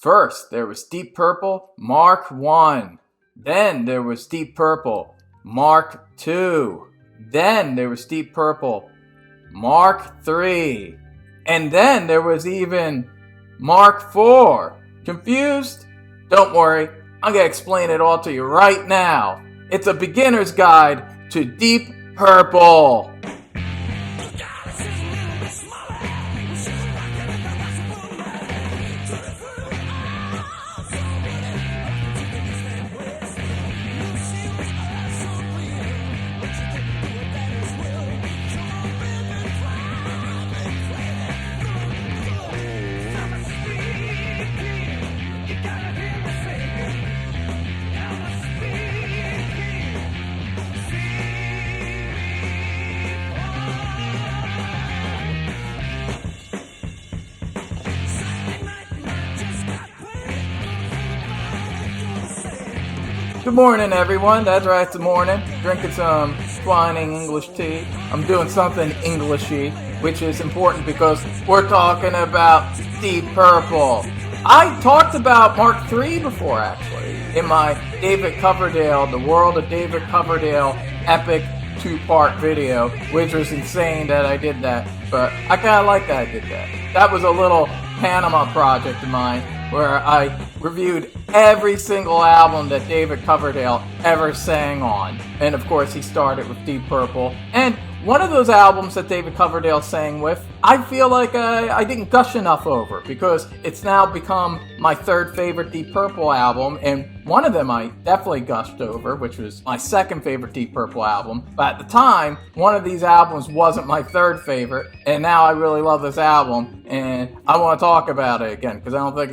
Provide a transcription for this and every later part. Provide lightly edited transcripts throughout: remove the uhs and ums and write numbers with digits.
First, there was Deep Purple Mark 1. Then there was Deep Purple Mark 2. Then there was Deep Purple Mark 3. And then there was even Mark 4. Confused? Don't worry, I'm going to explain it all to you right now. It's a beginner's guide to Deep Purple. Good morning, everyone. That's right, it's the morning. Drinking some twining English tea. I'm doing something Englishy, which is important because we're talking about Deep Purple. I talked about Mark 3 before, actually, in my David Coverdale, The World of David Coverdale epic 2-part video, which was insane that I did that, but I kind of like that I did that. That was a little Panama project of mine where I reviewed every single album that David Coverdale ever sang on. And of course, he started with Deep Purple. And one of those albums that David Coverdale sang with, I feel like I didn't gush enough over because it's now become my third favorite Deep Purple album. And one of them I definitely gushed over, which was my second favorite Deep Purple album. But at the time, one of these albums wasn't my third favorite. And now I really love this album. And I want to talk about it again because I don't think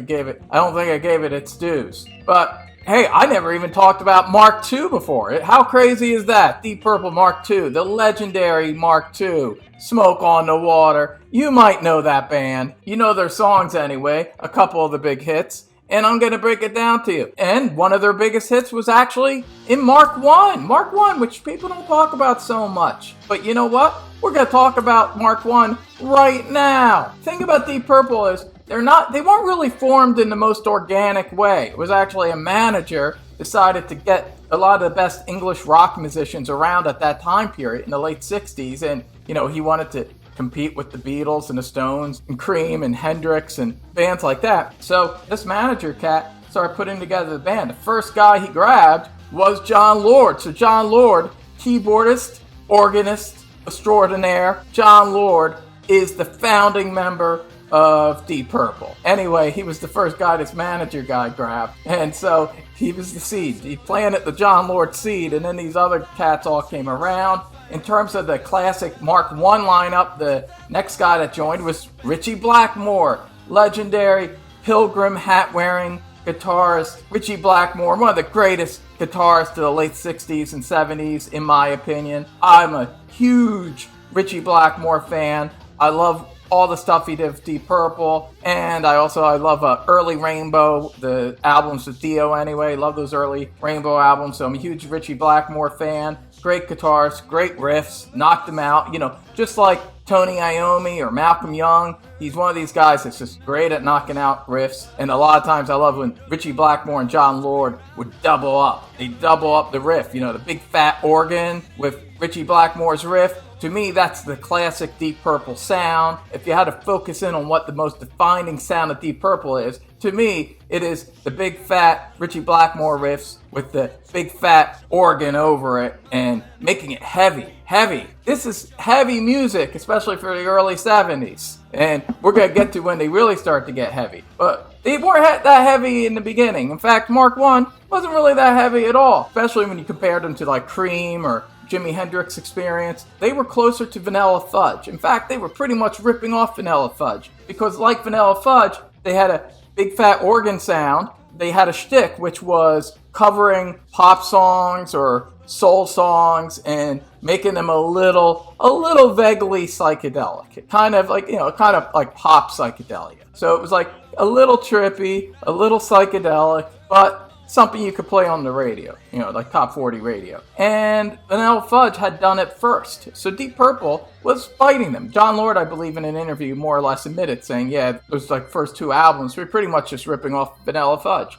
I gave it its dues. But hey, I never even talked about Mark II before. How crazy is that? Deep Purple Mark II, the legendary Mark II, Smoke on the Water. You might know that band. You know their songs anyway, a couple of the big hits. And I'm going to break it down to you. And one of their biggest hits was actually in Mark 1. Mark 1, which people don't talk about so much. But you know what? We're going to talk about Mark 1 right now. The thing about Deep Purple is they weren't really formed in the most organic way. It was actually a manager decided to get a lot of the best English rock musicians around at that time period in the late 60s. And, he wanted to compete with the Beatles and the Stones and Cream and Hendrix and bands like that. So this manager cat started putting together the band. The first guy he grabbed was John Lord. So John Lord, keyboardist, organist, extraordinaire. John Lord is the founding member of Deep Purple. Anyway, he was the first guy this manager guy grabbed. And so he was the seed. He planted the John Lord seed, and then these other cats all came around. In terms of the classic Mark 1 lineup, the next guy that joined was Ritchie Blackmore, legendary pilgrim hat-wearing guitarist. Ritchie Blackmore, one of the greatest guitarists of the late 60s and 70s, in my opinion. I'm a huge Ritchie Blackmore fan. I love all the stuff he did with Deep Purple, and I love early Rainbow, the albums with Dio anyway. Love those early Rainbow albums, so I'm a huge Ritchie Blackmore fan. Great guitars, great riffs, knocked them out, just like Tony Iommi or Malcolm Young. He's one of these guys that's just great at knocking out riffs, and a lot of times I love when Ritchie Blackmore and John Lord would double up. They double up the riff, the big fat organ with Ritchie Blackmore's riff. To me, that's the classic Deep Purple sound. If you had to focus in on what the most defining sound of Deep Purple is, to me, it is the big fat Ritchie Blackmore riffs with the big fat organ over it and making it heavy. Heavy. This is heavy music, especially for the early 70s. And we're going to get to when they really start to get heavy. But they weren't that heavy in the beginning. In fact, Mark 1 wasn't really that heavy at all, especially when you compared them to like Cream or Jimi Hendrix Experience. They were closer to Vanilla Fudge. In fact, they were pretty much ripping off Vanilla Fudge because like Vanilla Fudge, they had a big fat organ sound. They had a shtick, which was covering pop songs or soul songs and making them a little vaguely psychedelic. Kind of like pop psychedelia. So it was like a little trippy, a little psychedelic, but something you could play on the radio, like top 40 radio. And Vanilla Fudge had done it first. So Deep Purple was fighting them. John Lord, I believe, in an interview more or less admitted, saying, yeah, those first two albums were pretty much just ripping off Vanilla Fudge.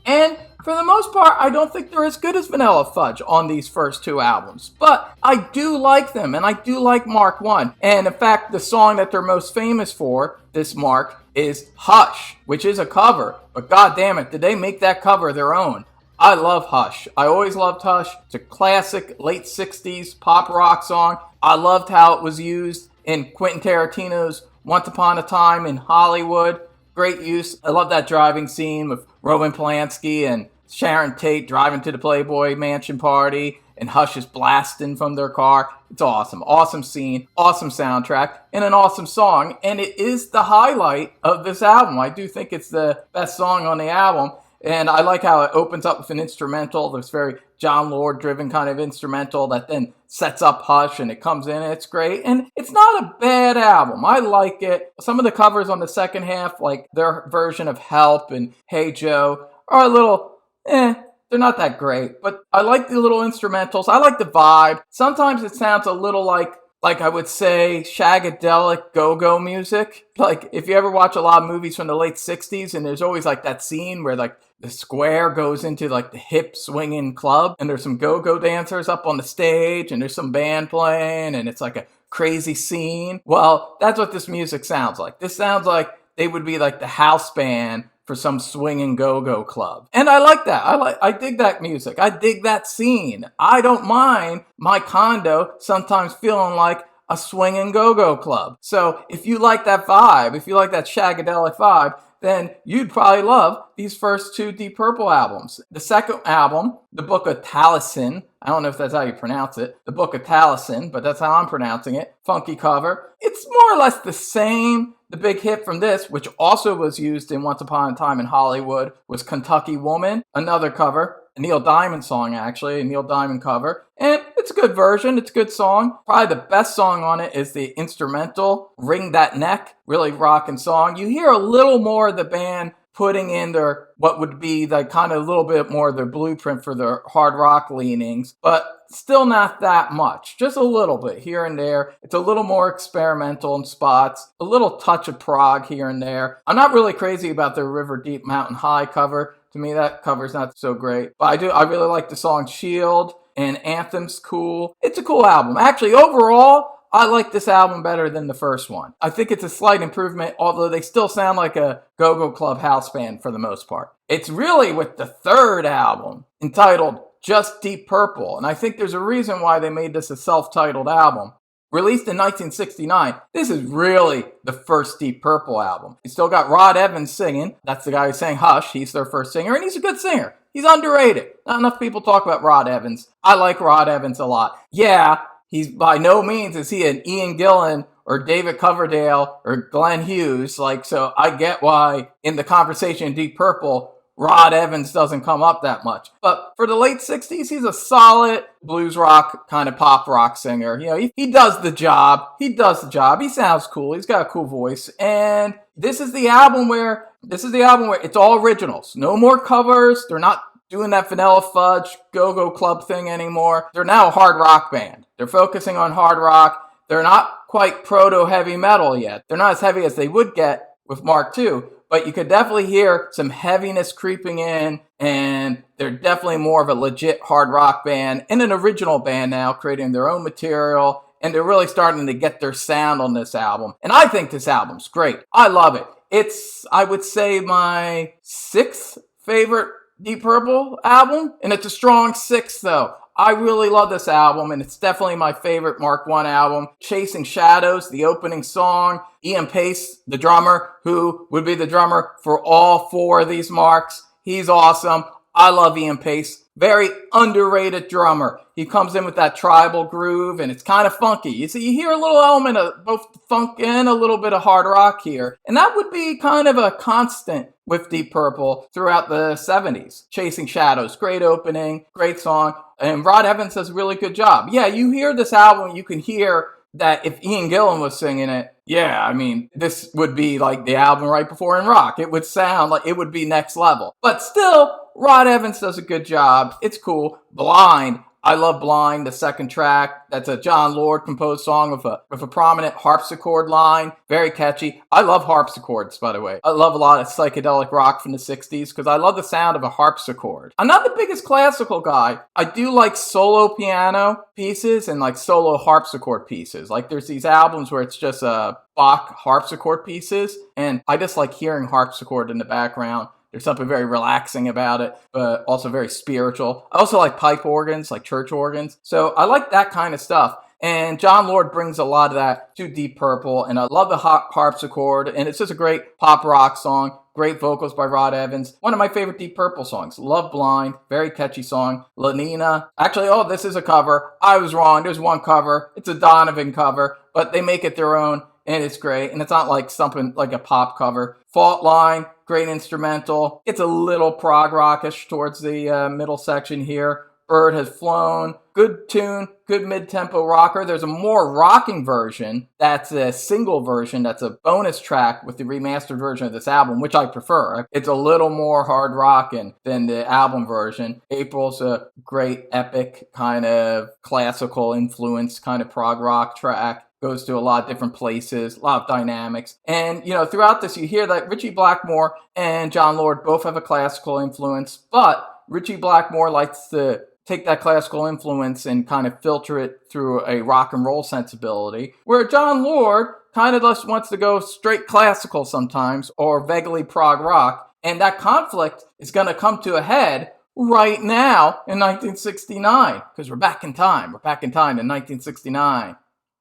And for the most part, I don't think they're as good as Vanilla Fudge on these first two albums. But I do like them, and I do like Mark 1. And in fact, the song that they're most famous for, this Mark, is Hush, which is a cover. But god damn it, did they make that cover their own? I love Hush. I always loved Hush. It's a classic late 60s pop rock song. I loved how it was used in Quentin Tarantino's Once Upon a Time in Hollywood. Great use. I love that driving scene with Roman Polanski and Sharon Tate driving to the Playboy Mansion party, and Hush is blasting from their car. It's awesome. Awesome scene, awesome soundtrack, and an awesome song. And it is the highlight of this album. I do think it's the best song on the album. And I like how it opens up with an instrumental. There's very John Lord-driven kind of instrumental that then sets up Hush, and it comes in, and it's great. And it's not a bad album. I like it. Some of the covers on the second half, like their version of Help and Hey Joe, are a little, they're not that great. But I like the little instrumentals. I like the vibe. Sometimes it sounds a little like I would say shagadelic go-go music. Like if you ever watch a lot of movies from the late 60s, and there's always that scene where the square goes into the hip swinging club, and there's some go-go dancers up on the stage, and there's some band playing, and it's like a crazy scene. Well, that's what this music sounds like. This sounds like they would be the house band for some swinging go-go club. And I like that. I dig that music. I dig that scene. I don't mind my condo sometimes feeling like a swinging go-go club. So if you like that vibe, if you like that shagadelic vibe, then you'd probably love these first two Deep Purple albums. The second album, The Book of Taliesin, I don't know if that's how you pronounce it, The Book of Taliesin, but that's how I'm pronouncing it. Funky cover. It's more or less the same. The big hit from this, which also was used in Once Upon a Time in Hollywood, was Kentucky Woman, another cover, a Neil Diamond song actually, a Neil Diamond cover. And it's a good version, it's a good song. Probably the best song on it is the instrumental, Ring That Neck, really rocking song. You hear a little more of the band putting in their, what would be kind of a little bit more of their blueprint for their hard rock leanings, but still not that much, just a little bit here and there. It's a little more experimental in spots, a little touch of prog here and there. I'm not really crazy about their River Deep Mountain High cover. To me, that cover's not so great, but I really like the song Shield, and Anthem's cool. It's a cool album. Actually, overall, I like this album better than the first one. I think it's a slight improvement, although they still sound like a go-go club house band for the most part. It's really with the third album, entitled Just Deep Purple, and I think there's a reason why they made this a self-titled album. Released in 1969, this is really the first Deep Purple album. You still got Rod Evans singing. That's the guy who sang Hush. He's their first singer, and he's a good singer. He's underrated. Not enough people talk about Rod Evans. I like Rod Evans a lot. Yeah, he's by no means is he an Ian Gillan or David Coverdale or Glenn Hughes. So I get why in the conversation in Deep Purple, Rod Evans doesn't come up that much. But for the late 60s, he's a solid blues rock kind of pop rock singer. He does the job. He sounds cool. He's got a cool voice. And this is the album where it's all originals. No more covers. They're not doing that Vanilla Fudge go-go club thing anymore. They're now a hard rock band. They're focusing on hard rock. They're not quite proto-heavy metal yet. They're not as heavy as they would get with Mark II. But you could definitely hear some heaviness creeping in, and they're definitely more of a legit hard rock band and an original band now, creating their own material, and they're really starting to get their sound on this album. And I think this album's great. I love it. It's, I would say, my sixth favorite Deep Purple album, and it's a strong sixth, though. I really love this album, and it's definitely my favorite Mark I album. Chasing Shadows, the opening song. Ian Pace, the drummer, who would be the drummer for all four of these Marks. He's awesome. I love Ian Pace. Very underrated drummer. He comes in with that tribal groove, and it's kind of funky. You hear a little element of both funk and a little bit of hard rock here. And that would be kind of a constant with Deep Purple throughout the 70s. Chasing Shadows, great opening, great song. And Rod Evans does a really good job. Yeah, you hear this album, you can hear that if Ian Gillan was singing it, yeah, I mean, this would be like the album right before In Rock. It would sound like it would be next level. But still, Rod Evans does a good job. It's cool. Blind. I love Blind, the second track. That's a John Lord composed song with a prominent harpsichord line. Very catchy. I love harpsichords, by the way. I love a lot of psychedelic rock from the 60s because I love the sound of a harpsichord. I'm not the biggest classical guy. I do like solo piano pieces and like solo harpsichord pieces. Like there's these albums where it's just Bach harpsichord pieces, and I just like hearing harpsichord in the background. There's something very relaxing about it, but also very spiritual. I also like pipe organs, like church organs. So I like that kind of stuff. And John Lord brings a lot of that to Deep Purple. And I love the harpsichord. And it's just a great pop rock song. Great vocals by Rod Evans. One of my favorite Deep Purple songs. Love Blind. Very catchy song. La Nina. Actually, this is a cover. I was wrong. There's one cover. It's a Donovan cover. But they make it their own. And it's great. And it's not like something like a pop cover. Fault Line. Great instrumental. It's a little prog rockish towards the middle section here. Bird Has Flown. Good tune. Good mid-tempo rocker. There's a more rocking version. That's a single version. That's a bonus track with the remastered version of this album, which I prefer. It's a little more hard rocking than the album version. April's a great epic kind of classical influence kind of prog rock track. Goes to a lot of different places, a lot of dynamics. And, throughout this, you hear that Ritchie Blackmore and John Lord both have a classical influence, but Ritchie Blackmore likes to take that classical influence and kind of filter it through a rock and roll sensibility, where John Lord kind of just wants to go straight classical sometimes, or vaguely prog rock. And that conflict is going to come to a head right now in 1969, because we're back in time. We're back in time in 1969.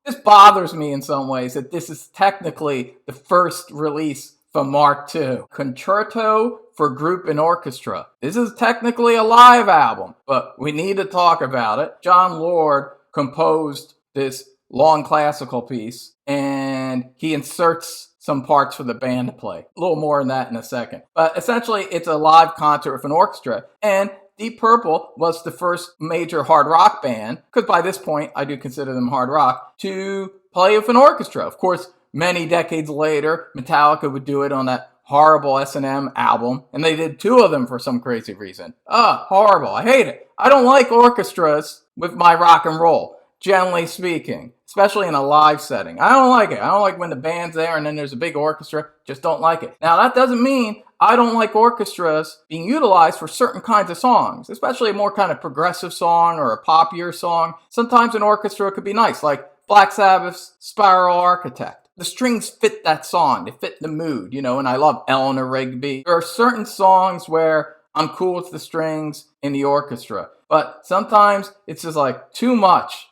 This bothers me in some ways that this is technically the first release from Mark II. Concerto for Group and Orchestra. This is technically a live album, but we need to talk about it. John Lord composed this long classical piece, and he inserts some parts for the band to play. A little more on that in a second. But essentially, it's a live concert with an orchestra, and Deep Purple was the first major hard rock band, because by this point, I do consider them hard rock, to play with an orchestra. Of course, many decades later, Metallica would do it on that horrible S&M album, and they did two of them for some crazy reason. Horrible. I hate it. I don't like orchestras with my rock and roll, generally speaking, especially in a live setting. I don't like it. I don't like when the band's there and then there's a big orchestra. Just don't like it. Now, that doesn't mean I don't like orchestras being utilized for certain kinds of songs, especially a more kind of progressive song or a poppier song. Sometimes an orchestra could be nice, like Black Sabbath's Spiral Architect. The strings fit that song. They fit the mood, and I love Eleanor Rigby. There are certain songs where I'm cool with the strings in the orchestra, but sometimes it's just like too much.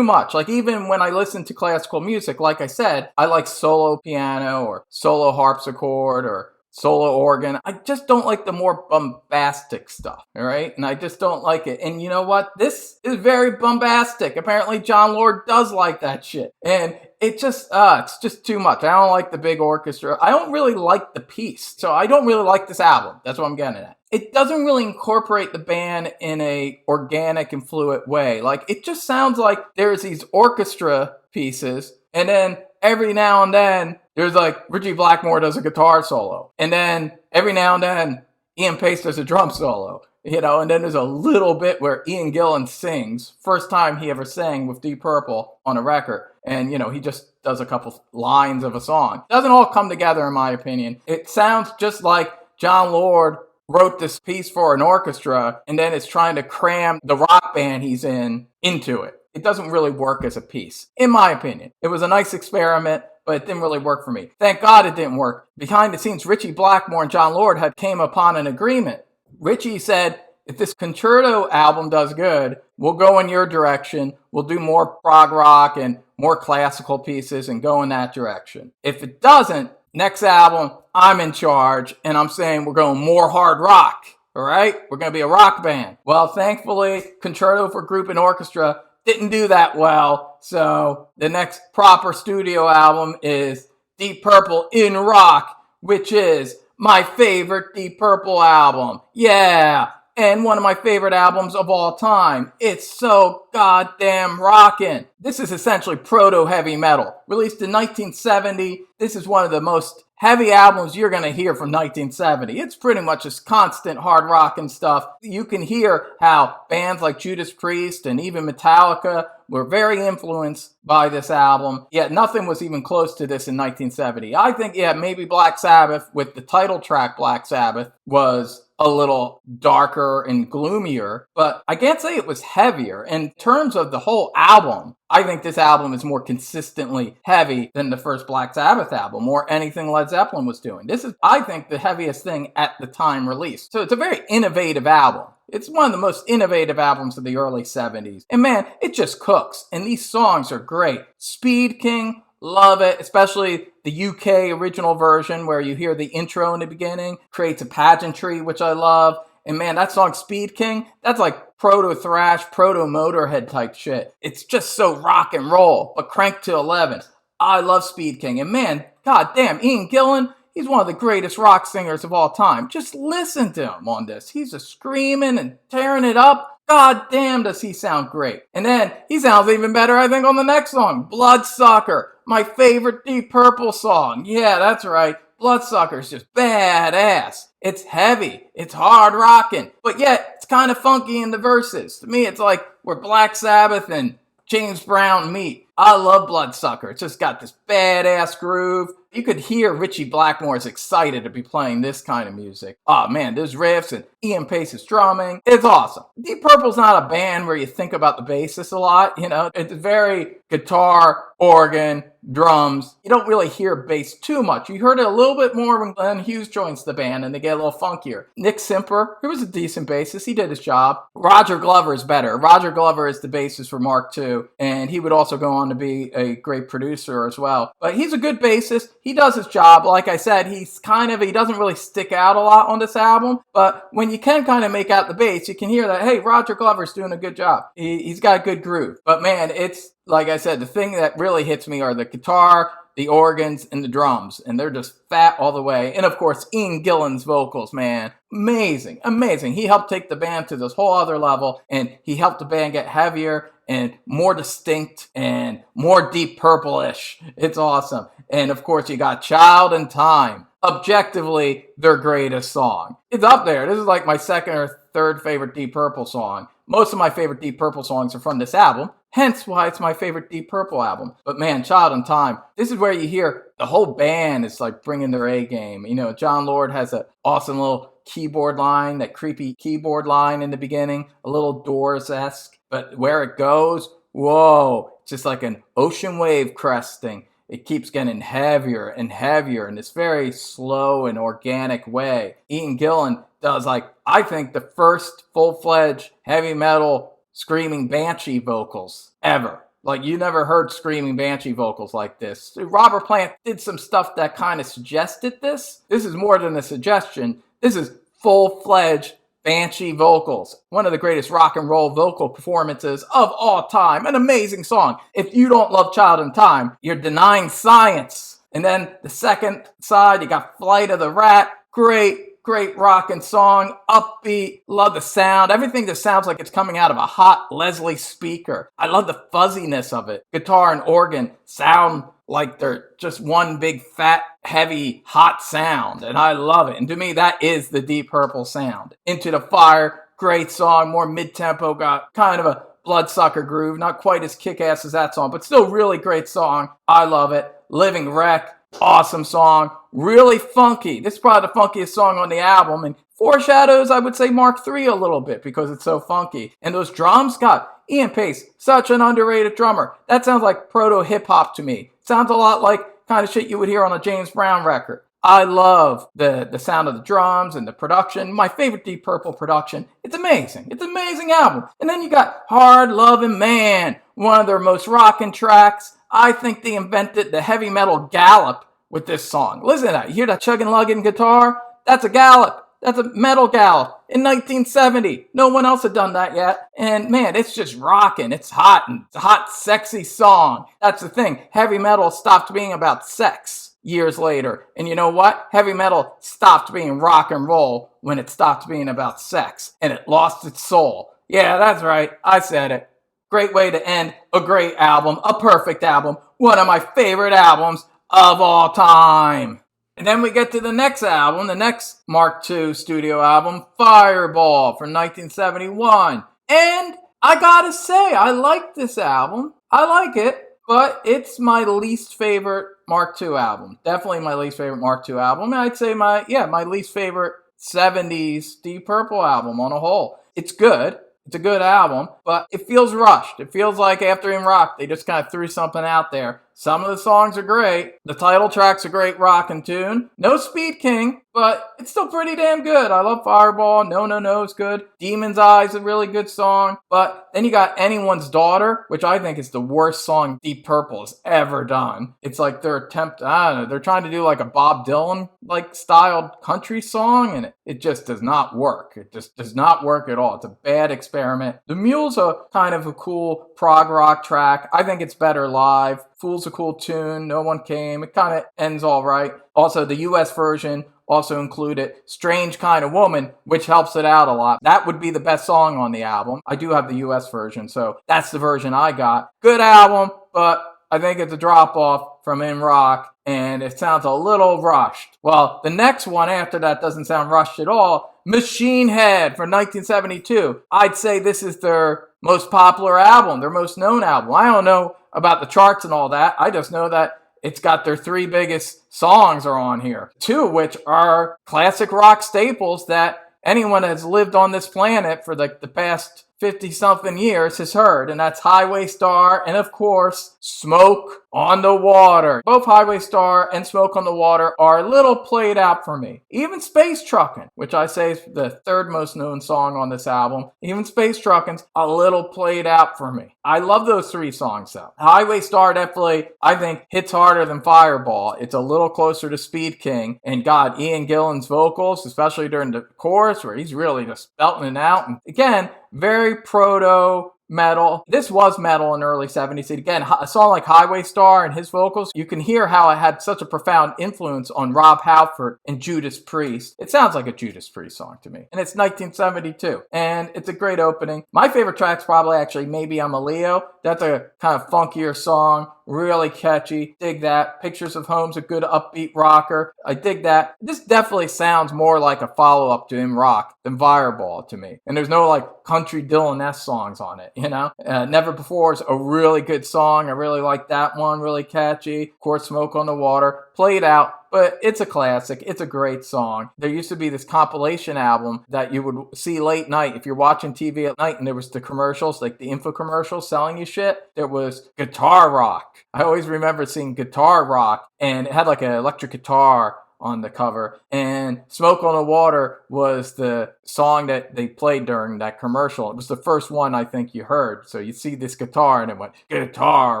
Like even when I listen to classical music, like I said, I like solo piano or solo harpsichord or solo organ. I just don't like the more bombastic stuff, all right? And I just don't like it. And you know what? This is very bombastic. Apparently John Lord does like that shit. And it's just too much. I don't like the big orchestra. I don't really like the piece. So I don't really like this album. That's what I'm getting at. It doesn't really incorporate the band in a organic and fluid way. Like, it just sounds like there's these orchestra pieces, and then every now and then there's like Ritchie Blackmore does a guitar solo, and then every now and then Ian Paice does a drum solo, and then there's a little bit where Ian Gillan sings, first time he ever sang with Deep Purple on a record, and he just does a couple lines of a song. It doesn't all come together, in my opinion. It sounds just like John Lord wrote this piece for an orchestra and then is trying to cram the rock band he's in into it. It doesn't really work as a piece, in my opinion. It was a nice experiment, but it didn't really work for me. Thank God it didn't work. Behind the scenes, Ritchie Blackmore and John Lord had came upon an agreement. Ritchie said, if this concerto album does good, we'll go in your direction. We'll do more prog rock and more classical pieces and go in that direction. If it doesn't, next album, I'm in charge, and I'm saying we're going more hard rock, all right? We're going to be a rock band. Well, thankfully, Concerto for Group and Orchestra didn't do that well, so the next proper studio album is Deep Purple in Rock, which is my favorite Deep Purple album. Yeah, and one of my favorite albums of all time. It's so goddamn rockin'. This is essentially proto-heavy metal. Released in 1970, this is one of the most heavy albums you're going to hear from 1970. It's pretty much just constant hard rockin' stuff. You can hear how bands like Judas Priest and even Metallica were very influenced by this album, yet nothing was even close to this in 1970. I think, maybe Black Sabbath, with the title track Black Sabbath, was a little darker and gloomier, but I can't say it was heavier. In terms of the whole album, I think this album is more consistently heavy than the first Black Sabbath album or anything Led Zeppelin was doing. This is, I think, the heaviest thing at the time released. So it's a very innovative album. It's one of the most innovative albums of the early 70s. And man, it just cooks. And these songs are great. Speed King, love it, especially the UK original version where you hear the intro in the beginning, creates a pageantry, which I love. And man, that song Speed King, that's like proto-thrash, proto-Motorhead type shit. It's just so rock and roll, but cranked to 11. I love Speed King. And man, goddamn, Ian Gillan, he's one of the greatest rock singers of all time. Just listen to him on this. He's just screaming and tearing it up. God damn, does he sound great. And then he sounds even better, I think, on the next song, Bloodsucker, my favorite Deep Purple song. Yeah, that's right. Bloodsucker is just badass. It's heavy. It's hard rocking. But yet, it's kind of funky in the verses. To me, it's like where Black Sabbath and James Brown meet. I love Bloodsucker. It's just got this badass groove. You could hear Richie Blackmore's excited to be playing this kind of music. Oh man, there's riffs and Ian Pace's drumming. It's awesome. Deep Purple's not a band where you think about the bassist a lot, you know. It's very guitar, organ, drums. You don't really hear bass too much. You heard it a little bit more when Glenn Hughes joins the band and they get a little funkier. Nick Simper, he was a decent bassist. He did his job. Roger Glover is better. Roger Glover is the bassist for Mark II, and he would also go on to be a great producer as well. But he's a good bassist. He does his job. Like I said, he doesn't really stick out a lot on this album, but when you can kind of make out the bass, you can hear that, hey, Roger Glover's doing a good job. He's got a good groove. But man, it's, like I said, the thing that really hits me are the guitar, the organs, and the drums. And they're just fat all the way. And of course, Ian Gillan's vocals, man. Amazing, amazing. He helped take the band to this whole other level, and he helped the band get heavier and more distinct and more Deep Purple-ish. It's awesome. And of course, you got Child in Time. Objectively, their greatest song. It's up there. This is like my second or third favorite Deep Purple song. Most of my favorite Deep Purple songs are from this album, hence why it's my favorite Deep Purple album. But man, Child in Time, this is where you hear the whole band is like bringing their A game. You know, John Lord has an awesome little keyboard line, that creepy keyboard line in the beginning, a little Doors-esque. But where it goes, whoa, it's just like an ocean wave cresting. It keeps getting heavier and heavier in this very slow and organic way. Ian Gillan does, like, I think the first full-fledged heavy metal screaming banshee vocals ever. Like, you never heard screaming banshee vocals like this. Robert Plant did some stuff that kind of suggested this. This is more than a suggestion. This is full-fledged banshee vocals. One of the greatest rock and roll vocal performances of all time. An amazing song. If you don't love Child in Time, you're denying science. And then the second side, you got Flight of the Rat. Great rockin' song, upbeat, love the sound. Everything that sounds like it's coming out of a hot Leslie speaker. I love the fuzziness of it. Guitar and organ sound like they're just one big fat, heavy, hot sound, and I love it. And to me, that is the Deep Purple sound. Into the Fire, great song, more mid-tempo, got kind of a bloodsucker groove, not quite as kick-ass as that song, but still really great song. I love it. Living Wreck, awesome song, really funky. This is probably the funkiest song on the album, and foreshadows, I would say, Mark III a little bit because it's so funky. And those drums, God, Ian Pace, such an underrated drummer. That sounds like proto-hip-hop to me. Sounds a lot like kind of shit you would hear on a James Brown record. I love the sound of the drums and the production. My favorite Deep Purple production. It's amazing. It's an amazing album. And then you got Hard Lovin' Man, one of their most rockin' tracks. I think they invented the heavy metal gallop with this song. Listen to that. You hear that chugging lugging guitar? That's a gallop. That's a metal gallop in 1970. No one else had done that yet. And man, it's just rocking. It's hot, and it's a hot, sexy song. That's the thing. Heavy metal stopped being about sex. years later. And you know what? Heavy metal stopped being rock and roll when it stopped being about sex, and it lost its soul. Yeah, that's right. I said it. Great way to end a great album, a perfect album, one of my favorite albums of all time. And then we get to the next album, the next Mark II studio album, Fireball from 1971. And I gotta say, I like this album. I like it, but it's my least favorite Mark II album. Definitely my least favorite Mark II album. And I'd say my least favorite 70s Deep Purple album on a whole. It's good. It's a good album, but it feels rushed. It feels like after In Rock, they just kind of threw something out there. Some of the songs are great. The title track's a great rockin' tune. No Speed King, but it's still pretty damn good. I love Fireball. No, No, No is good. Demon's Eyes is a really good song. But then you got Anyone's Daughter, which I think is the worst song Deep Purple has ever done. It's like their attempt, I don't know, they're trying to do like a Bob Dylan-like styled country song, and it just does not work. It just does not work at all. It's a bad experiment. The Mule's a kind of a cool prog rock track. I think it's better live. Fool's a cool tune. No One Came. It kind of ends all right. Also, the U.S. version also included Strange Kind of Woman, which helps it out a lot. That would be the best song on the album. I do have the U.S. version, so that's the version I got. Good album, but I think it's a drop-off from In Rock, and it sounds a little rushed. Well, the next one after that doesn't sound rushed at all. Machine Head from 1972. I'd say this is their most popular album, their most known album. I don't know about the charts and all that. I just know that it's got their 3 biggest songs are on here, 2 of which are classic rock staples that anyone that has lived on this planet for like the past 50-something years has heard, and that's Highway Star and, of course, Smoke on the Water. Both Highway Star and Smoke on the Water are a little played out for me. Even Space Truckin', which I say is the 3rd most known song on this album, even Space Truckin's a little played out for me. I love those 3 songs, though. Highway Star definitely, I think, hits harder than Fireball. It's a little closer to Speed King, and God, Ian Gillan's vocals, especially during the chorus, where he's really just belting it out, and again, very proto metal. This was metal in the early 70s. Again, a song like Highway Star and his vocals, you can hear how it had such a profound influence on Rob Halford and Judas Priest. It sounds like a Judas Priest song to me. And it's 1972. And it's a great opening. My favorite track's probably actually Maybe I'm a Leo. That's a kind of funkier song. Really catchy. Dig that. Pictures of Home's a good upbeat rocker. I dig that. This definitely sounds more like a follow-up to In Rock than Fireball to me. And there's no like country Dylan-esque songs on it, you know? Never Before is a really good song. I really like that one. Really catchy. Of course, Smoke on the Water. Played out. But it's a classic. It's a great song. There used to be this compilation album that you would see late night. If you're watching TV at night and there was the commercials, like the infomercials selling you shit, there was Guitar Rock. I always remember seeing Guitar Rock, and it had like an electric guitar on the cover, and Smoke on the Water was the song that they played during that commercial. It was the first one I think you heard. So you see this guitar and it went Guitar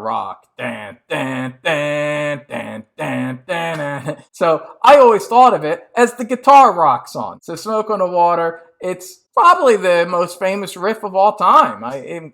Rock, dan dan dan dan dan dan. So I always thought of it as the Guitar Rock song. So Smoke on the Water, it's probably the most famous riff of all time.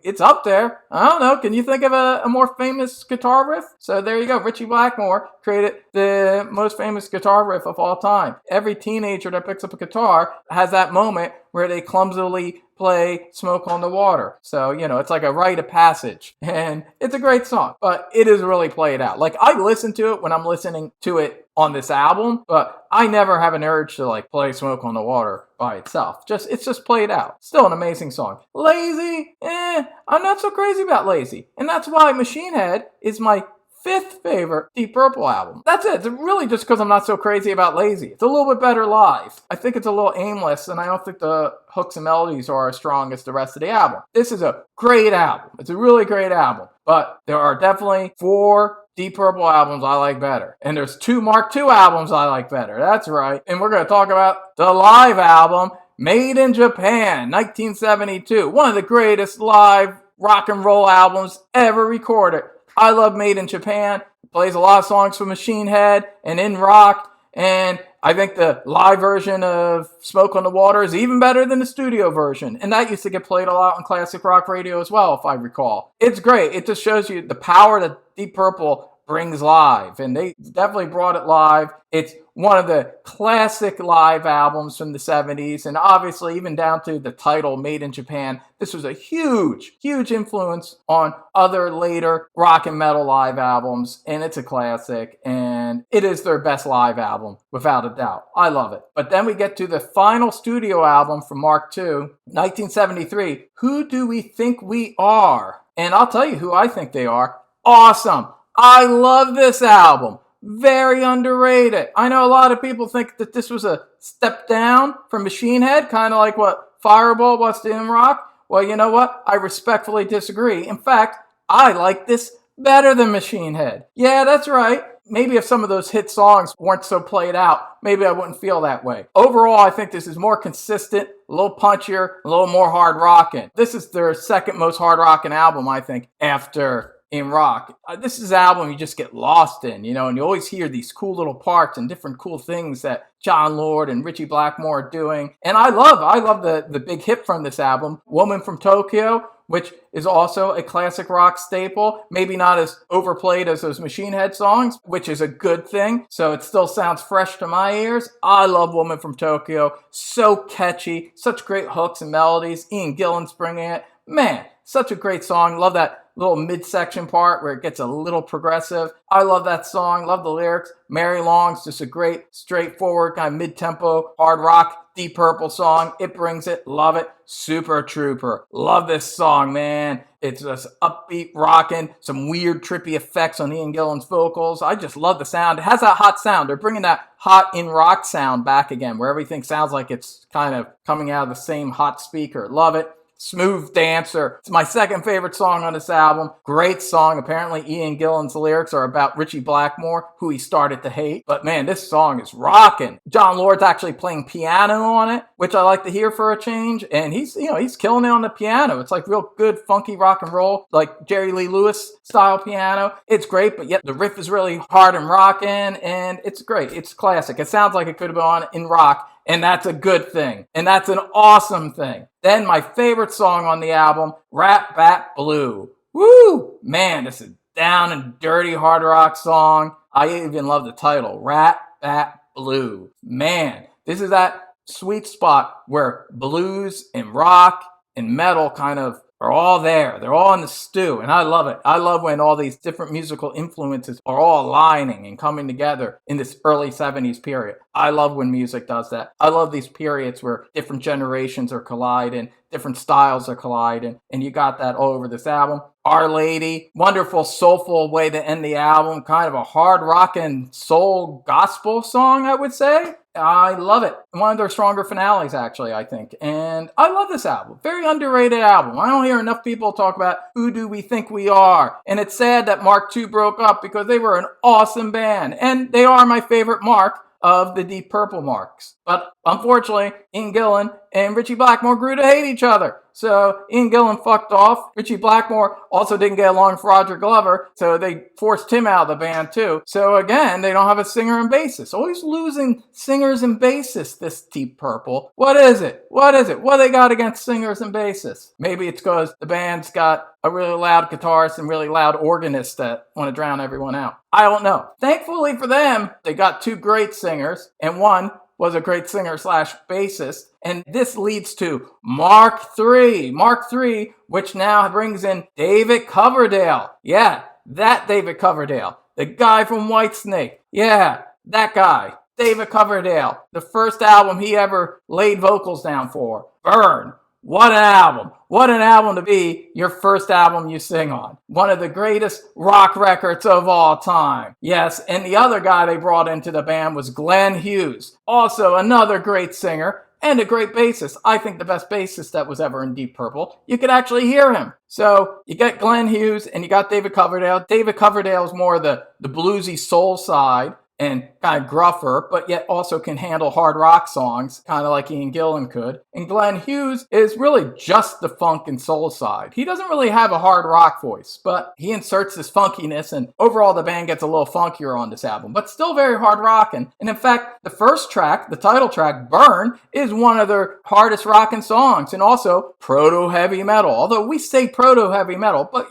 It's up there. I don't know. Can you think of a more famous guitar riff? So there you go. Richie Blackmore created the most famous guitar riff of all time. Every teenager that picks up a guitar has that moment where they clumsily play Smoke on the Water. So, you know, it's like a rite of passage. And it's a great song, but it is really played out. Like, I listen to it when I'm listening to it on this album, but I never have an urge to like play Smoke on the Water by itself. It's just played out. Still an amazing song. Lazy, I'm not so crazy about Lazy. And that's why Machine Head is my 5th favorite Deep Purple album. That's it. It's really just because I'm not so crazy about Lazy. It's a little bit better live. I think it's a little aimless, and I don't think the hooks and melodies are as strong as the rest of the album. This is a great album. It's a really great album. But there are definitely 4 Deep Purple albums I like better. And there's 2 Mark II albums I like better. That's right. And we're going to talk about the live album, Made in Japan, 1972. One of the greatest live rock and roll albums ever recorded. I love Made in Japan. It plays a lot of songs from Machine Head and In Rock. And I think the live version of Smoke on the Water is even better than the studio version. And that used to get played a lot on classic rock radio as well, if I recall. It's great. It just shows you the power that Deep Purple brings live, and they definitely brought it live. It's one of the classic live albums from the 70s, and obviously even down to the title, Made in Japan. This was a huge, huge influence on other later rock and metal live albums, and it's a classic, and it is their best live album, without a doubt. I love it. But then we get to the final studio album from Mark II, 1973, Who Do We Think We Are? And I'll tell you who I think they are. Awesome. I love this album. Very underrated. I know a lot of people think that this was a step down from Machine Head, kind of like what Fireball was to In Rock. Well, you know what? I respectfully disagree. In fact, I like this better than Machine Head. Yeah, that's right. Maybe if some of those hit songs weren't so played out, maybe I wouldn't feel that way. Overall, I think this is more consistent, a little punchier, a little more hard rocking. This is their second most hard rocking album, I think, after In Rock. This is an album you just get lost in, and you always hear these cool little parts and different cool things that John Lord and Ritchie Blackmore are doing. And I love the big hit from this album, Woman from Tokyo, which is also a classic rock staple. Maybe not as overplayed as those Machine Head songs, which is a good thing. So it still sounds fresh to my ears. I love Woman from Tokyo. So catchy, such great hooks and melodies. Ian Gillan's bringing it. Man, such a great song. Love that little midsection part where it gets a little progressive. I love that song. Love the lyrics. Mary Long's just a great, straightforward, kind of mid-tempo, hard rock, Deep Purple song. It brings it. Love it. Super Trooper. Love this song, man. It's just upbeat, rocking, some weird, trippy effects on Ian Gillan's vocals. I just love the sound. It has that hot sound. They're bringing that hot in rock sound back again, where everything sounds like it's kind of coming out of the same hot speaker. Love it. Smooth Dancer. It's my second favorite song on this album. Great song. Apparently Ian Gillan's lyrics are about Ritchie Blackmore, who he started to hate. But man, this song is rocking. John Lord's actually playing piano on it, which I like to hear for a change. And he's killing it on the piano. It's like real good, funky rock and roll, like Jerry Lee Lewis style piano. It's great, but yet the riff is really hard and rocking, and it's great. It's classic. It sounds like it could have been on in rock. And that's a good thing. And that's an awesome thing. Then my favorite song on the album, Rat Bat Blue. Woo! Man, this is a down and dirty hard rock song. I even love the title, Rat Bat Blue. Man, this is that sweet spot where blues and rock and metal kind of are all there. They're all in the stew, and I love it. I love when all these different musical influences are all aligning and coming together in this early 70s period. I love when music does that. I love these periods where different generations are colliding, different styles are colliding, and you got that all over this album. Our Lady, wonderful, soulful way to end the album, kind of a hard rockin' soul gospel song, I would say. I love it. One of their stronger finales, actually, I think. And I love this album. Very underrated album. I don't hear enough people talk about Who Do We Think We Are. And it's sad that Mark II broke up because they were an awesome band. And they are my favorite Mark of the Deep Purple marks. But unfortunately, Ian Gillan and Ritchie Blackmore grew to hate each other. So Ian Gillan fucked off. Ritchie Blackmore also didn't get along with Roger Glover, so they forced him out of the band too. So again, they don't have a singer and bassist. Always losing singers and bassists, this Deep Purple. What is it? What they got against singers and bassists? Maybe it's because the band's got a really loud guitarist and really loud organist that want to drown everyone out. I don't know. Thankfully for them, they got two great singers, and one was a great singer slash bassist. And this leads to Mark III. Mark III, which now brings in David Coverdale. Yeah, that David Coverdale. The guy from Whitesnake. Yeah, that guy. David Coverdale. The first album he ever laid vocals down for. Burn. What an album. What an album to be your first album you sing on. One of the greatest rock records of all time. Yes, and the other guy they brought into the band was Glenn Hughes. Also another great singer and a great bassist. I think the best bassist that was ever in Deep Purple. You could actually hear him. So you get Glenn Hughes and you got David Coverdale. David Coverdale is more the bluesy soul side and kind of gruffer, but yet also can handle hard rock songs, kind of like Ian Gillan could. And Glenn Hughes is really just the funk and soul side. He doesn't really have a hard rock voice, but he inserts this funkiness, and overall the band gets a little funkier on this album, but still very hard rocking. And in fact, the first track, the title track, Burn, is one of their hardest rocking songs, and also proto-heavy metal. Although we say proto-heavy metal, but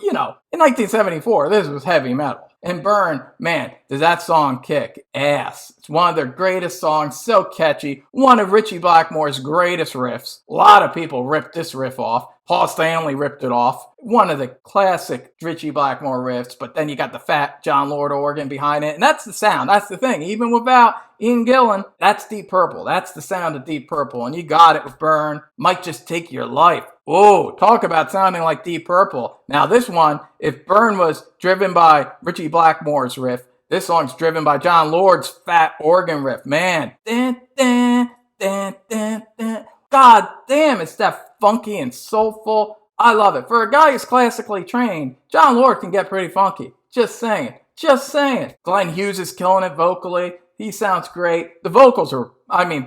In 1974, this was heavy metal. And Burn, man, does that song kick ass. It's one of their greatest songs, so catchy. One of Ritchie Blackmore's greatest riffs. A lot of people ripped this riff off. Paul Stanley ripped it off. One of the classic Ritchie Blackmore riffs, but then you got the fat John Lord organ behind it, and that's the sound. That's the thing. Even without Ian Gillan, that's Deep Purple. That's the sound of Deep Purple, and you got it with Burn. Might just take your life. Oh, talk about sounding like Deep Purple. Now this one, if Burn was driven by Ritchie Blackmore's riff, this song's driven by John Lord's fat organ riff. Man, dun, dun, dun, dun, dun. God damn, it's that funky and soulful. I love it. For a guy who's classically trained, John Lord can get pretty funky. Just saying. Just saying. Glenn Hughes is killing it vocally. He sounds great. The vocals are,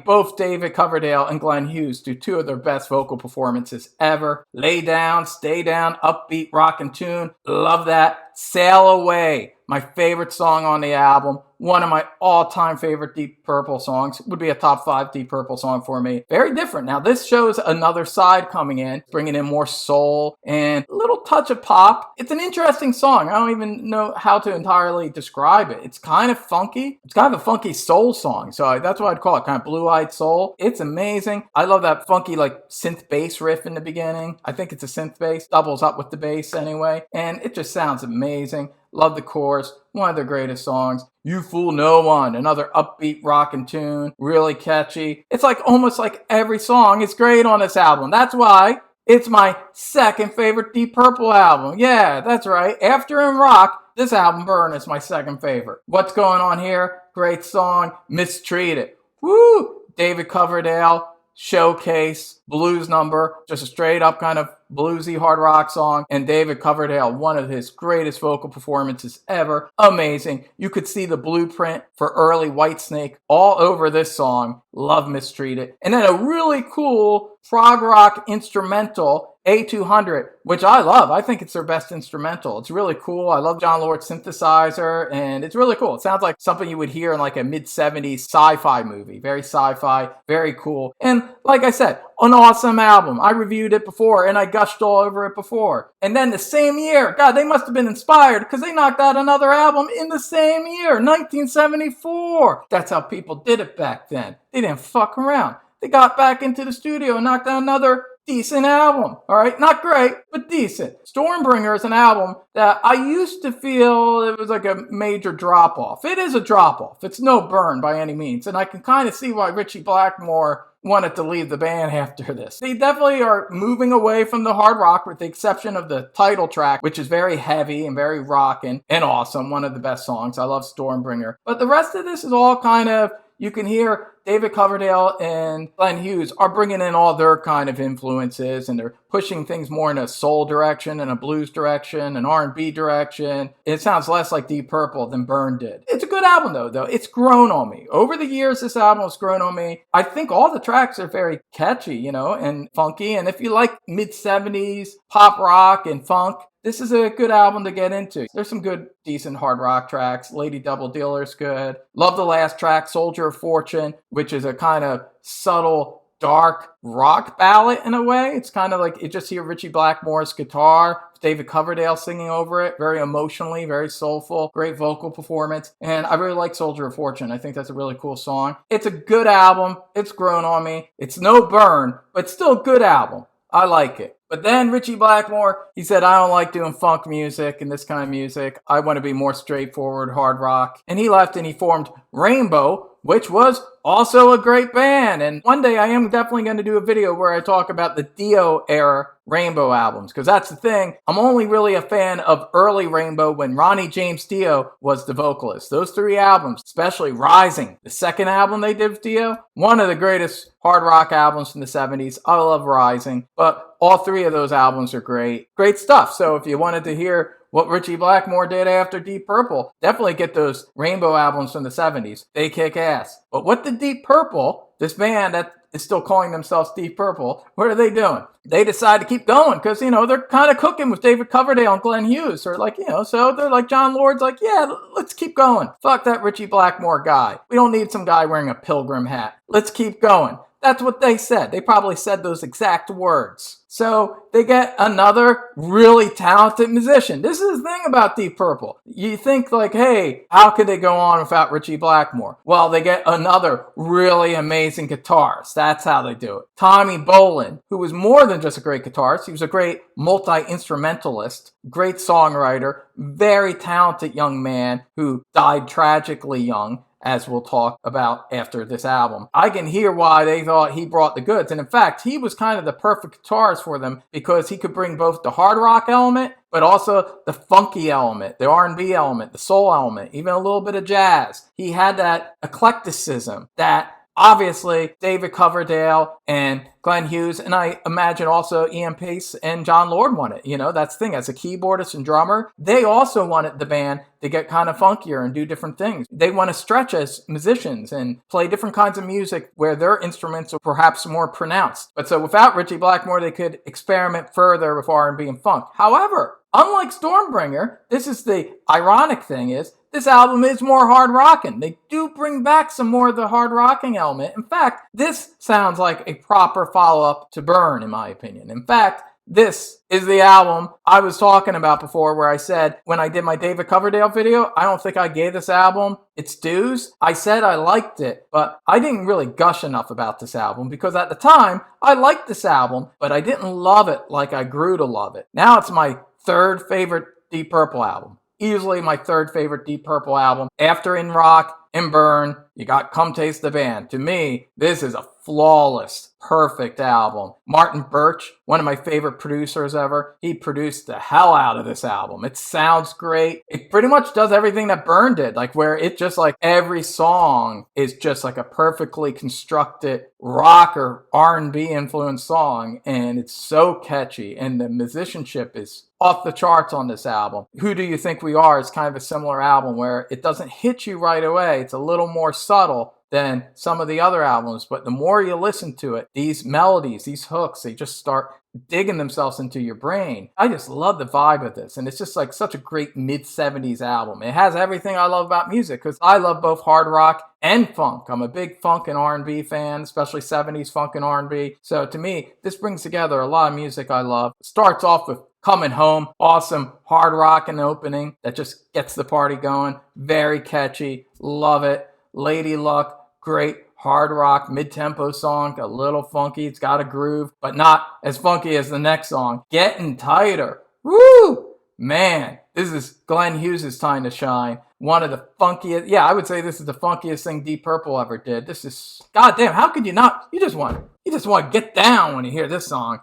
both David Coverdale and Glenn Hughes do two of their best vocal performances ever. Lay Down, Stay Down, upbeat rockin' tune. Love that. Sail Away, my favorite song on the album. One of my all-time favorite Deep Purple songs. Would be a top 5 Deep Purple song for me. Very different. Now, this shows another side coming in, bringing in more soul and a little touch of pop. It's an interesting song. I don't even know how to entirely describe it. It's kind of funky. It's kind of a funky soul song. So that's what I'd call it, kind of blue-eyed soul. It's amazing. I love that funky, synth bass riff in the beginning. I think it's a synth bass. Doubles up with the bass anyway. And it just sounds amazing. Love the chorus. One of their greatest songs. You Fool No One. Another upbeat rockin' tune. Really catchy. It's almost like every song is great on this album. That's why it's my second favorite Deep Purple album. Yeah, that's right. After In Rock, this album, Burn, is my second favorite. What's going on here? Great song. Mistreated. Woo! David Coverdale. Showcase, blues number, just a straight up kind of bluesy hard rock song, and David Coverdale, one of his greatest vocal performances ever. Amazing. You could see the blueprint for early Whitesnake all over this song. Love Mistreated. And then a really cool prog rock instrumental, A200, which I love. I think it's their best instrumental. It's really cool. I love John Lord's synthesizer, and it's really cool. It sounds like something you would hear in a mid-70s sci-fi movie. Very sci-fi, very cool. And like I said, an awesome album. I reviewed it before, and I gushed all over it before. And then the same year, God, they must have been inspired because they knocked out another album in the same year, 1974. That's how people did it back then. They didn't fuck around. They got back into the studio and knocked out another decent album. All right, not great, but decent. Stormbringer is an album that I used to feel it was like a major drop-off. It is a drop-off. It's no Burn by any means, and I can kind of see why Ritchie Blackmore wanted to leave the band after this. They definitely are moving away from the hard rock with the exception of the title track, which is very heavy and very rockin' and awesome. One of the best songs. I love Stormbringer. But the rest of this is all kind of, you can hear David Coverdale and Glenn Hughes are bringing in all their kind of influences, and they're pushing things more in a soul direction and a blues direction, an R&B direction. It sounds less like Deep Purple than Burn did. It's a good album, though. It's grown on me. Over the years, this album has grown on me. I think all the tracks are very catchy, and funky. And if you like mid-70s pop rock and funk, this is a good album to get into. There's some good, decent hard rock tracks. Lady Double Dealer's good. Love the last track, Soldier of Fortune, which is a kind of subtle, dark rock ballad in a way. It's kind of like you just hear Ritchie Blackmore's guitar, David Coverdale singing over it, very emotionally, very soulful, great vocal performance. And I really like Soldier of Fortune. I think that's a really cool song. It's a good album. It's grown on me. It's no Burn, but still a good album. I like it. But then Ritchie Blackmore, he said, I don't like doing funk music and this kind of music. I want to be more straightforward hard rock. And he left and he formed Rainbow, which was also a great band. And one day I am definitely going to do a video where I talk about the Dio era Rainbow albums, because that's the thing. I'm only really a fan of early Rainbow when Ronnie James Dio was the vocalist. Those 3 albums, especially Rising, the second album they did with Dio, one of the greatest hard rock albums from the 70s. I love Rising, but all 3 of those albums are great. Great stuff. So if you wanted to hear what Ritchie Blackmore did after Deep Purple, definitely get those Rainbow albums from the 70s. They kick ass. But what did Deep Purple, this band that is still calling themselves Deep Purple, what are they doing? They decide to keep going because, they're kind of cooking with David Coverdale and Glenn Hughes. Or so they're like John Lord's like, yeah, let's keep going. Fuck that Ritchie Blackmore guy. We don't need some guy wearing a pilgrim hat. Let's keep going. That's what they said. They probably said those exact words. So they get another really talented musician. This is the thing about Deep Purple. You think like, hey, how could they go on without Ritchie Blackmore? Well, they get another really amazing guitarist. That's how they do it. Tommy Bolin, who was more than just a great guitarist. He was a great multi-instrumentalist, great songwriter, very talented young man who died tragically young, as we'll talk about after this album. I can hear why they thought he brought the goods. And in fact, he was kind of the perfect guitarist for them because he could bring both the hard rock element, but also the funky element, the R&B element, the soul element, even a little bit of jazz. He had that eclecticism that obviously David Coverdale and Glenn Hughes, and I imagine also Ian Pace and John Lord wanted. That's the thing. As a keyboardist and drummer, they also wanted the band to get kind of funkier and do different things. They want to stretch as musicians and play different kinds of music where their instruments are perhaps more pronounced. But so without Ritchie Blackmore, they could experiment further with R&B and funk. However, unlike Stormbringer, this is the ironic thing is, this album is more hard rocking. They do bring back some more of the hard rocking element. In fact, this sounds like a proper follow-up to Burn, in my opinion. In fact, this is the album I was talking about before where I said when I did my David Coverdale video, I don't think I gave this album its dues. I said I liked it, but I didn't really gush enough about this album because at the time, I liked this album, but I didn't love it like I grew to love it. Now it's my third favorite Deep Purple album. Easily my third favorite Deep Purple album. After In Rock, In Burn, you got Come Taste the Band. To me, this is a flawless, perfect album. Martin Birch, one of my favorite producers ever, he produced the hell out of this album. It sounds great. It pretty much does everything that Burn did, like where it just like every song is just like a perfectly constructed rock or R&B influenced song, and it's so catchy, and the musicianship is off the charts on this album. Who Do You Think We Are is kind of a similar album where it doesn't hit you right away. It's a little more subtle than some of the other albums, but the more you listen to it, these melodies, these hooks, they just start digging themselves into your brain. I just love the vibe of this, and it's just like such a great mid-70s album. It has everything I love about music because I love both hard rock and funk. I'm a big funk and R&B fan, especially 70s funk and R&B. So to me, this brings together a lot of music I love. It starts off with Coming Home, awesome hard rock in the opening that just gets the party going. Very catchy, love it. Lady Luck, great hard rock, mid-tempo song, a little funky. It's got a groove, but not as funky as the next song. Getting Tighter. Woo! Man, this is Glenn Hughes' time to shine. One of the funkiest, I would say this is the funkiest thing Deep Purple ever did. This is, goddamn, how could you not? You just want to get down when you hear this song.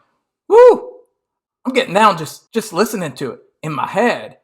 Woo! I'm getting down just listening to it in my head.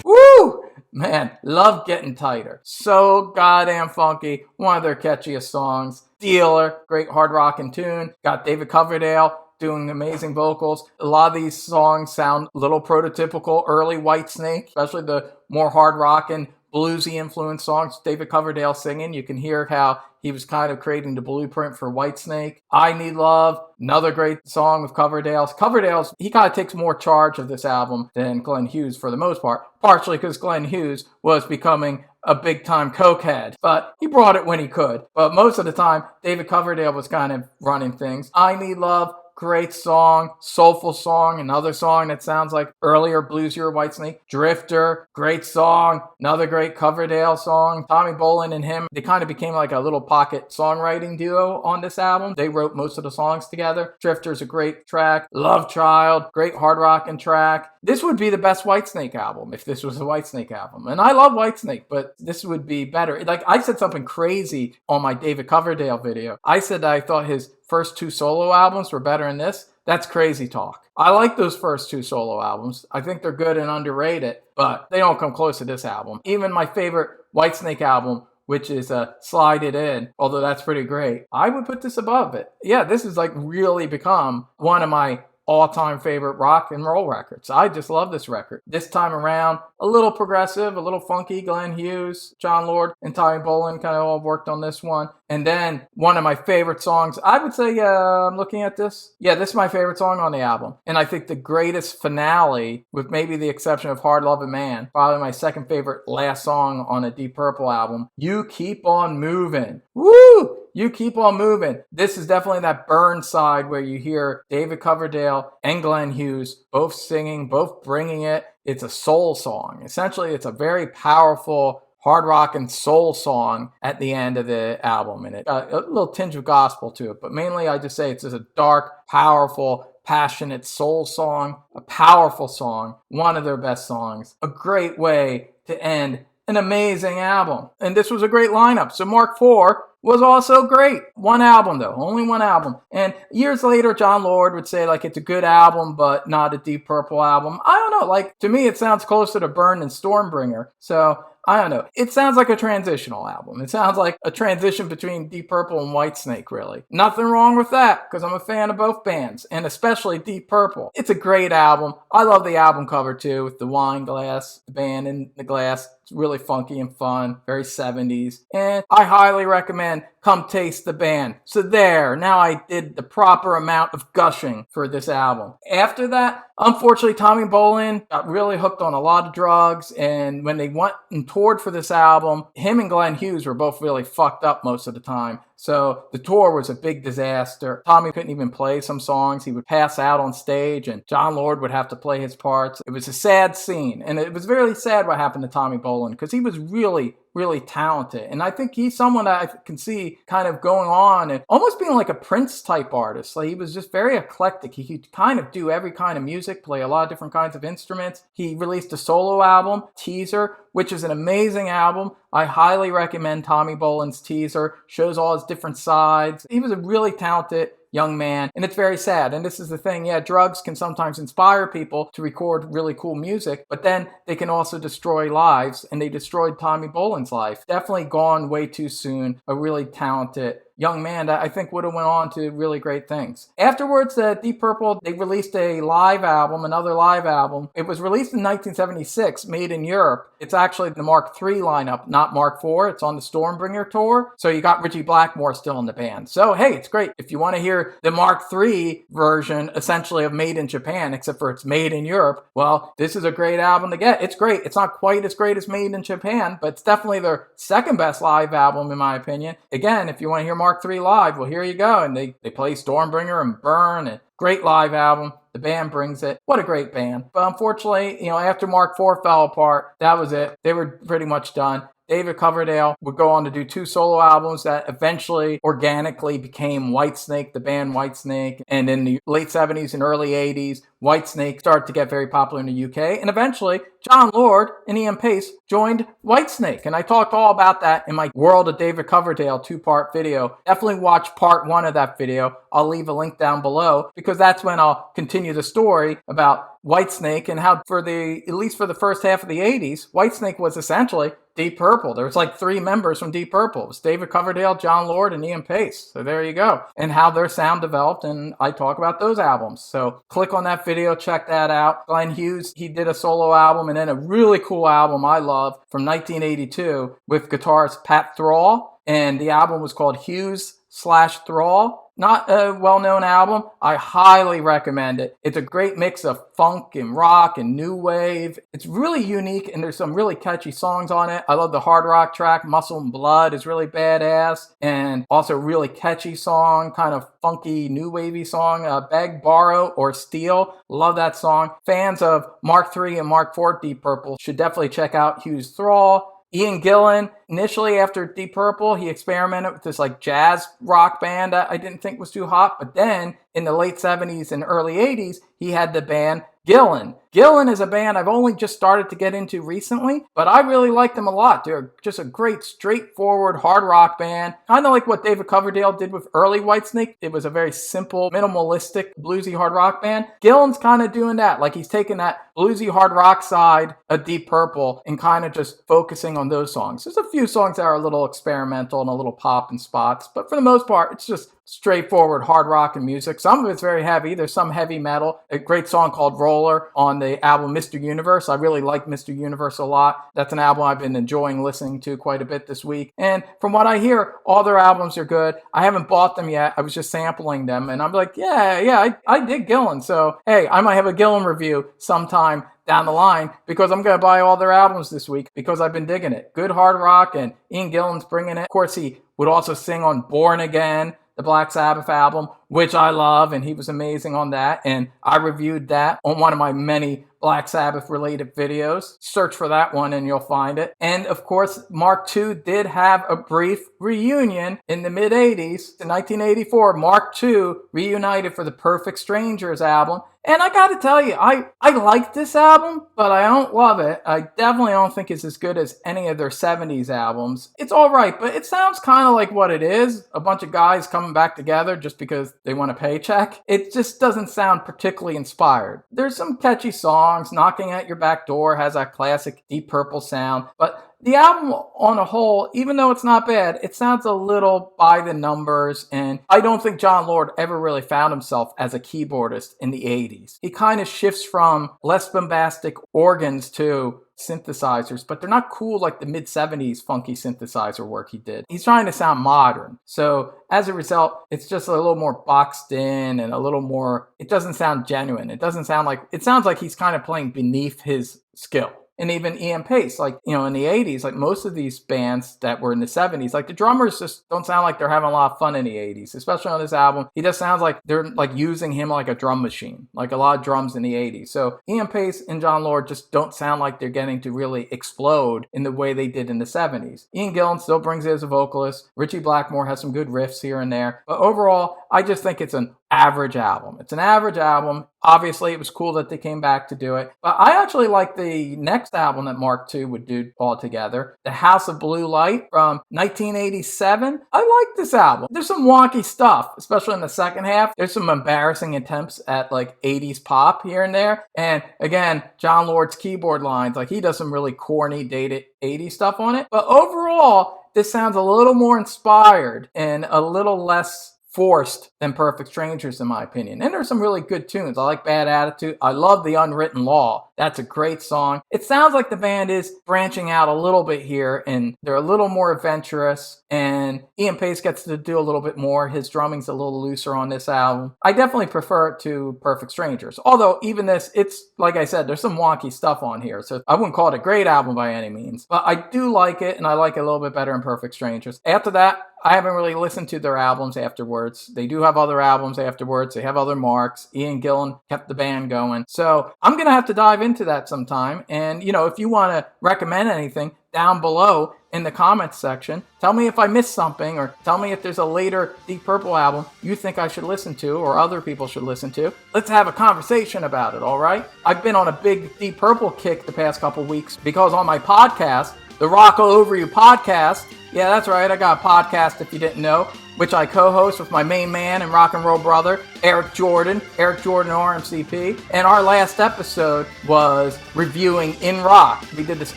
Woo! Man, love Getting Tighter. So goddamn funky. One of their catchiest songs. Dealer, great hard rockin' tune. Got David Coverdale doing amazing vocals. A lot of these songs sound a little prototypical early Whitesnake, especially the more hard rockin', bluesy influenced songs. David Coverdale singing. You can hear how he was kind of creating the blueprint for Whitesnake. I Need Love, another great song of Coverdale's. Coverdale's, he kind of takes more charge of this album than Glenn Hughes for the most part, partially because Glenn Hughes was becoming a big-time cokehead, but he brought it when he could. But most of the time, David Coverdale was kind of running things. I Need Love, great song, soulful song, another song that sounds like earlier bluesier Whitesnake. Drifter, great song, another great Coverdale song. Tommy Bolin and him, they kind of became like a little pocket songwriting duo on this album. They wrote most of the songs together. Drifter's a great track. Love Child, great hard rockin' track. This would be the best Whitesnake album if this was a Whitesnake album. And I love Whitesnake, but this would be better. Like, I said something crazy on my David Coverdale video. I said that I thought his first two solo albums were better than this. That's crazy talk. I like those first two solo albums. I think they're good and underrated, but they don't come close to this album. Even my favorite Whitesnake album, which is Slide It In, although that's pretty great, I would put this above it. Yeah, this has like really become one of my all-time favorite rock and roll records. I just love this record. This time around, a little progressive, a little funky. Glenn Hughes, John Lord, and Tommy Bolin kind of all worked on this one. And then one of my favorite songs, I would say, I'm looking at this. Yeah, this is my favorite song on the album. And I think the greatest finale, with maybe the exception of Hard Lovin' Man, probably my second favorite last song on a Deep Purple album, You Keep On Moving. Woo! You Keep On Moving. This is definitely that Burn side where you hear David Coverdale and Glenn Hughes both singing, both bringing it. It's a soul song. Essentially, it's a very powerful hard rock and soul song at the end of the album. And it a little tinge of gospel to it. But mainly, I just say it's just a dark, powerful, passionate soul song. A powerful song. One of their best songs. A great way to end an amazing album. And this was a great lineup. So Mark IV was also great. One album though, only one album. And years later, John Lord would say like it's a good album, but not a Deep Purple album. I don't know, like to me it sounds closer to Burn than Stormbringer. So I don't know. It sounds like a transitional album. It sounds like a transition between Deep Purple and Whitesnake, really. Nothing wrong with that, because I'm a fan of both bands, and especially Deep Purple. It's a great album. I love the album cover, too, with the wine glass, the band in the glass. It's really funky and fun, very 70s. And I highly recommend Come Taste the Band. So there, now I did the proper amount of gushing for this album. After that, unfortunately, Tommy Bolin got really hooked on a lot of drugs, and when they went and toured for this album, him and Glenn Hughes were both really fucked up most of the time. So the tour was a big disaster. Tommy couldn't even play some songs. He would pass out on stage, and John Lord would have to play his parts. It was a sad scene, and it was very sad what happened to Tommy Bolin, because he was really talented. And I think he's someone that I can see kind of going on and almost being like a Prince type artist. Like he was just very eclectic. He could kind of do every kind of music, play a lot of different kinds of instruments. He released a solo album, Teaser, which is an amazing album. I highly recommend Tommy Bolin's Teaser. Shows all his different sides. He was a really talented young man, and it's very sad. And this is the thing, yeah, drugs can sometimes inspire people to record really cool music, but then they can also destroy lives, and they destroyed Tommy Bolin's life. Definitely gone way too soon. A really talented young man that I think would have went on to really great things. Afterwards, Deep Purple, they released a live album, another live album. It was released in 1976, made in Europe. It's actually the Mark III lineup, not Mark IV. It's on the Stormbringer tour. So you got Richie Blackmore still in the band. So hey, it's great. If you want to hear the Mark III version, essentially of Made in Japan, except for it's made in Europe, well, this is a great album to get. It's great. It's not quite as great as Made in Japan, but it's definitely their second best live album in my opinion. Again, if you want to hear Mark III live, well, here you go. And they play Stormbringer and Burn, and great live album. The band brings it. What a great band. But unfortunately, after Mark IV fell apart, that was it. They were pretty much done. David Coverdale would go on to do 2 solo albums that eventually organically became Whitesnake, the band Whitesnake. And in the late 70s and early 80s, Whitesnake started to get very popular in the UK. And eventually, John Lord and Ian Pace joined Whitesnake. And I talked all about that in my World of David Coverdale 2-part video. Definitely watch part 1 of that video. I'll leave a link down below, because that's when I'll continue the story about Whitesnake and how at least for the first half of the 80s, Whitesnake was essentially Deep Purple. There was like 3 members from Deep Purple. It was David Coverdale, John Lord, and Ian Pace. So there you go. And how their sound developed, and I talk about those albums. So click on that video, check that out. Glenn Hughes, he did a solo album, and then a really cool album I love from 1982 with guitarist Pat Thrall. And the album was called Hughes/Thrall. Not a well-known album. I highly recommend it. It's a great mix of funk and rock and new wave. It's really unique, and there's some really catchy songs on it. I love the hard rock track, Muscle and Blood is really badass, and also a really catchy song, kind of funky, new wavy song, Beg, Borrow, or Steal. Love that song. Fans of Mark III and Mark IV Deep Purple should definitely check out Hughes Thrall. Ian Gillan, initially after Deep Purple, he experimented with this like jazz rock band that I didn't think was too hot. But then in the late 70s and early 80s, he had the band Gillan. Gillan is a band I've only just started to get into recently, but I really like them a lot. They're just a great, straightforward, hard rock band. Kind of like what David Coverdale did with early Whitesnake. It was a very simple, minimalistic, bluesy hard rock band. Gillan's kind of doing that. Like he's taking that bluesy hard rock side of Deep Purple and kind of just focusing on those songs. There's a few songs that are a little experimental and a little pop in spots, but for the most part, it's just straightforward hard rock and music. Some of it's very heavy. There's some heavy metal. A great song called Roller on the album Mr. Universe. I really like Mr. Universe a lot. That's an album I've been enjoying listening to quite a bit this week. And from what I hear, all their albums are good. I haven't bought them yet. I was just sampling them. And I'm like, I dig Gillan. So, hey, I might have a Gillan review sometime down the line because I'm going to buy all their albums this week because I've been digging it. Good hard rock, and Ian Gillan's bringing it. Of course, he would also sing on Born Again, the Black Sabbath album, which I love, and he was amazing on that. And I reviewed that on one of my many Black Sabbath related videos. Search for that one and you'll find it. And of course, Mark II did have a brief reunion in the mid 80s. In 1984, Mark II reunited for the Perfect Strangers album. And I gotta tell you, I like this album, but I don't love it. I definitely don't think it's as good as any of their 70s albums. It's alright, but it sounds kind of like what it is. A bunch of guys coming back together just because they want a paycheck. It just doesn't sound particularly inspired. There's some catchy songs. Knocking at Your Back Door has that classic Deep Purple sound, but the album on a whole, even though it's not bad, it sounds a little by the numbers, and I don't think Jon Lord ever really found himself as a keyboardist in the 80s. He kind of shifts from less bombastic organs to synthesizers, but they're not cool like the mid-70s funky synthesizer work he did. He's trying to sound modern. So as a result, it's just a little more boxed in and a little more, it doesn't sound genuine. It sounds like he's kind of playing beneath his skill. And even Ian Pace, in the 80s, like most of these bands that were in the 70s, like the drummers just don't sound like they're having a lot of fun in the 80s, especially on this album. He just sounds like they're like using him like a drum machine, like a lot of drums in the 80s. So Ian Pace and Jon Lord just don't sound like they're getting to really explode in the way they did in the 70s. Ian Gillan still brings it as a vocalist. Richie Blackmore has some good riffs here and there. But overall, I just think it's an average album. It's an average album. Obviously, it was cool that they came back to do it. But I actually like the next album that Mark II would do altogether, The House of Blue Light from 1987. I like this album. There's some wonky stuff, especially in the second half. There's some embarrassing attempts at like 80s pop here and there. And again, Jon Lord's keyboard lines, like he does some really corny, dated 80s stuff on it. But overall, this sounds a little more inspired and a little less forced than Perfect Strangers, in my opinion. And there's some really good tunes. I like Bad Attitude. I love The Unwritten Law. That's a great song. It sounds like the band is branching out a little bit here, and they're a little more adventurous, and Ian Pace gets to do a little bit more. His drumming's a little looser on this album. I definitely prefer it to Perfect Strangers. Although, even this, it's, like I said, there's some wonky stuff on here, so I wouldn't call it a great album by any means. But I do like it, and I like it a little bit better than Perfect Strangers. After that, I haven't really listened to their albums afterwards. They do have other albums afterwards. They have other marks. Ian Gillan kept the band going. So I'm going to have to dive into that sometime. And, if you want to recommend anything down below in the comments section, tell me if I missed something, or tell me if there's a later Deep Purple album you think I should listen to or other people should listen to. Let's have a conversation about it, all right? I've been on a big Deep Purple kick the past couple weeks because on my podcast, the Rock All Over You podcast, yeah, that's right, I got a podcast if you didn't know, which I co-host with my main man and rock and roll brother, Eric Jordan RMCP. And our last episode was reviewing In Rock. We did this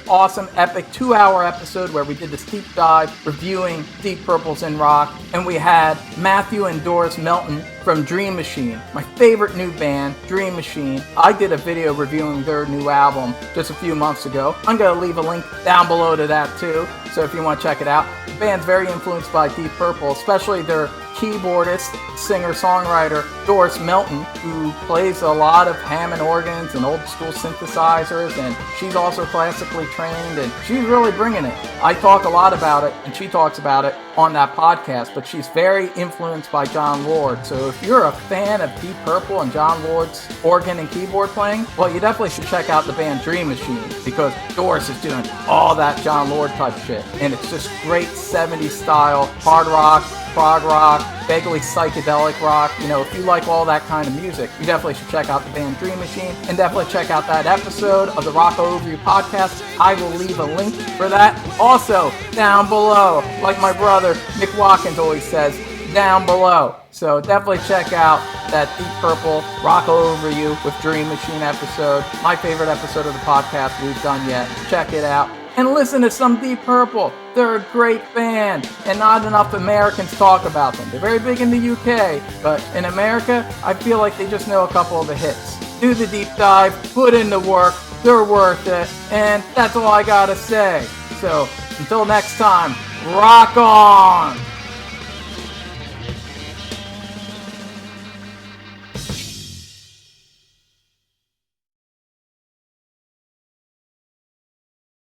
awesome, epic 2-hour episode where we did this deep dive reviewing Deep Purple's In Rock. And we had Matthew and Doris Melton from Dream Machine, my favorite new band, Dream Machine. I did a video reviewing their new album just a few months ago. I'm going to leave a link down below to that too, so if you want to check it out. The band's very influenced by Deep Purple, especially their keyboardist, singer-songwriter Doris Melton, who plays a lot of Hammond organs and old-school synthesizers, and she's also classically trained, and she's really bringing it. I talk a lot about it, and she talks about it on that podcast, but she's very influenced by Jon Lord. So if you're a fan of Deep Purple and Jon Lord's organ and keyboard playing, well, you definitely should check out the band Dream Machine, because Doris is doing all that Jon Lord type shit, and it's just great 70s style hard rock, prog rock, vaguely psychedelic rock. If you like all that kind of music, you definitely should check out the band Dream Machine, and definitely check out that episode of the Rock Overview podcast. I will leave a link for that also down below, like my brother Nick Watkins always says, down below. So definitely check out that Deep Purple Rock Overview with Dream Machine episode, my favorite episode of the podcast we've done yet. Check it out and listen to some Deep Purple. They're a great band, and not enough Americans talk about them. They're very big in the UK, but in America, I feel like they just know a couple of the hits. Do the deep dive, put in the work, they're worth it, and that's all I gotta say. So, until next time, rock on!